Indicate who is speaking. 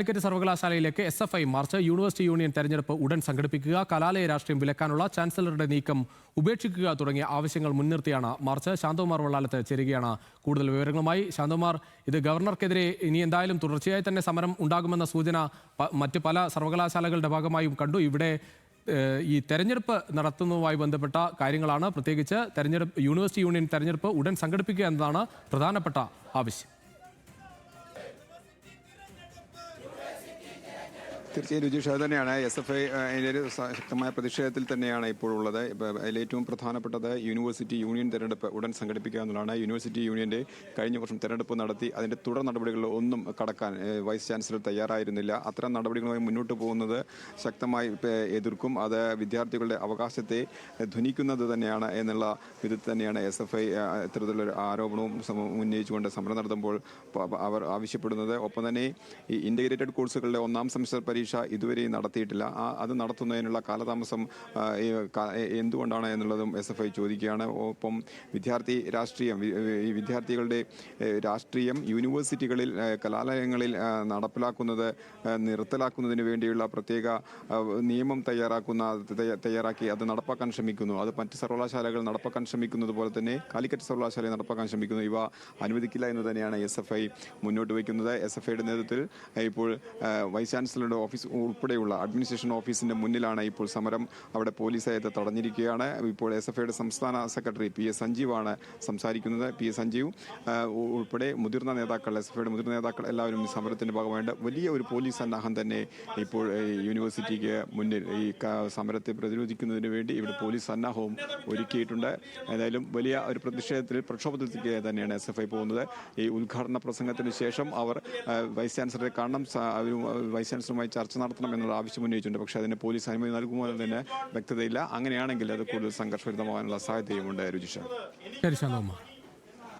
Speaker 1: കാലിക്കറ്റ് സർവകലാശാലയിലേക്ക് SFI march. University union തെരഞ്ഞെടുപ്പ് ഉടൻ സംഘടിപ്പിക്കുക, കലാലയ രാഷ്ട്രീയം വിലക്കാനുള്ള ചാൻസലറുടെ നീക്കം ഉപേക്ഷിക്കുക തുടങ്ങിയ ആവശ്യങ്ങൾ മുൻനിർത്തിയാണ് മാർച്ച്. ശാന്തകുമാർ വള്ളാലത്ത് ചേരുകയാണ് കൂടുതൽ വിവരങ്ങളുമായി. ശാന്തകുമാർ, ഇത് ഗവർണർക്കെതിരെ ഇനി എന്തായാലും തുടർച്ചയായി തന്നെ സമരം ഉണ്ടാകുമെന്ന സൂചന മറ്റ് പല സർവകലാശാലകളുടെ ഭാഗമായും കണ്ടു. ഇവിടെ ഈ തെരഞ്ഞെടുപ്പ് നടത്തുന്നതുമായി ബന്ധപ്പെട്ട കാര്യങ്ങളാണ്. പ്രത്യേകിച്ച് യൂണിവേഴ്സിറ്റി യൂണിയൻ തെരഞ്ഞെടുപ്പ് ഉടൻ സംഘടിപ്പിക്കുക എന്നതാണ് പ്രധാനപ്പെട്ട ആവശ്യം.
Speaker 2: തീർച്ചയായും രുചിഷ തന്നെയാണ്. SFI ഒരു ശക്തമായ പ്രതിഷേധത്തിൽ തന്നെയാണ് ഇപ്പോൾ ഉള്ളത്. അതിലേറ്റവും പ്രധാനപ്പെട്ടത് യൂണിവേഴ്സിറ്റി യൂണിയൻ തെരഞ്ഞെടുപ്പ് ഉടൻ സംഘടിപ്പിക്കുക എന്നുള്ളതാണ്. യൂണിവേഴ്സിറ്റി യൂണിയന്റെ കഴിഞ്ഞ വർഷം തെരഞ്ഞെടുപ്പ് നടത്തി അതിന്റെ തുടർ നടപടികളിൽ ഒന്നും കടക്കാൻ വൈസ് ചാൻസലർ തയ്യാറായിരുന്നില്ല. അത്തരം നടപടികളുമായി മുന്നോട്ട് പോകുന്നത് ശക്തമായി എതിർക്കും. അത് വിദ്യാർത്ഥികളുടെ അവകാശത്തെ ധ്വനിക്കുന്നത് തന്നെയാണ് എന്നുള്ള വിധത്തിൽ തന്നെയാണ് SFI ഇത്തരത്തിലൊരു ആരോപണവും ഉന്നയിച്ചുകൊണ്ട് സമരം നടത്തുമ്പോൾ അവർ ആവശ്യപ്പെടുന്നത്. ഒപ്പം തന്നെ ഈ ഇന്റഗ്രേറ്റഡ് കോഴ്സുകളുടെ ഒന്നാം സെമസ്റ്റർ പരീക്ഷ ഇതുവരെയും നടത്തിയിട്ടില്ല. അത് നടത്തുന്നതിനുള്ള കാലതാമസം എന്തുകൊണ്ടാണ് എന്നുള്ളതും SFI ചോദിക്കുകയാണ്. ഒപ്പം വിദ്യാർത്ഥി രാഷ്ട്രീയം, ഈ വിദ്യാർത്ഥികളുടെ രാഷ്ട്രീയം യൂണിവേഴ്സിറ്റികളിൽ കലാലയങ്ങളിൽ നിർത്തലാക്കുന്നതിന് വേണ്ടിയുള്ള പ്രത്യേക നിയമം തയ്യാറാക്കി അത് നടപ്പാക്കാൻ ശ്രമിക്കുന്നു. അത് മറ്റ് സർവകലാശാലകൾ നടപ്പാക്കാൻ ശ്രമിക്കുന്നത് പോലെ തന്നെ കാലിക്കറ്റ് സർവകലാശാലയെ നടപ്പാക്കാൻ ശ്രമിക്കുന്നു. ഇവ അനുവദിക്കില്ല എന്ന് തന്നെയാണ് SFI മുന്നോട്ട് വയ്ക്കുന്നത്. SFIയുടെ നേതൃത്വത്തിൽ ഇപ്പോൾ വൈസ് ചാൻസലറുടെ ഓഫീസ് ഉൾപ്പെടെയുള്ള അഡ്മിനിസ്ട്രേഷൻ ഓഫീസിന്റെ മുന്നിലാണ് ഇപ്പോൾ സമരം. അവിടെ പോലീസ് തടഞ്ഞിരിക്കുകയാണ്. ഇപ്പോൾ SFIയുടെ സംസ്ഥാന സെക്രട്ടറി PS സഞ്ജീവാണ് സംസാരിക്കുന്നത്. PS സഞ്ജീവ് ഉൾപ്പെടെ മുതിർന്ന നേതാക്കൾ, SFIയുടെ മുതിർന്ന നേതാക്കൾ എല്ലാവരും ഈ സമരത്തിന്റെ ഭാഗമായിട്ട് വലിയ ഒരു പോലീസ് സന്നാഹം തന്നെ ഇപ്പോൾ യൂണിവേഴ്സിറ്റിക്ക് മുന്നിൽ ഈ സമരത്തെ പ്രതിരോധിക്കുന്നതിന് വേണ്ടി ഇവിടെ പോലീസ് സന്നാഹവും ഒരുക്കിയിട്ടുണ്ട്. ഏതായാലും വലിയ ഒരു പ്രക്ഷോഭത്തിലേക്ക് തന്നെയാണ് SFI പോകുന്നത്. ഈ ഉദ്ഘാടന പ്രസംഗത്തിന് ശേഷം അവർ വൈസ് ചാൻസലറെ കാണണം, വൈസ് ചാൻസലറുമായി ചർച്ച നടത്തണം എന്നുള്ള ആവശ്യം ഉന്നയിച്ചിട്ടുണ്ട്. പക്ഷേ അതിന് പോലീസ് അനുമതി നൽകുമോ എന്നതിന് വ്യക്തതയില്ല. അങ്ങനെയാണെങ്കിൽ അത് കൂടുതൽ സംഘർഷഭരിതമാകാനുള്ള സാധ്യതയുമുണ്ട്. രുചിഷ.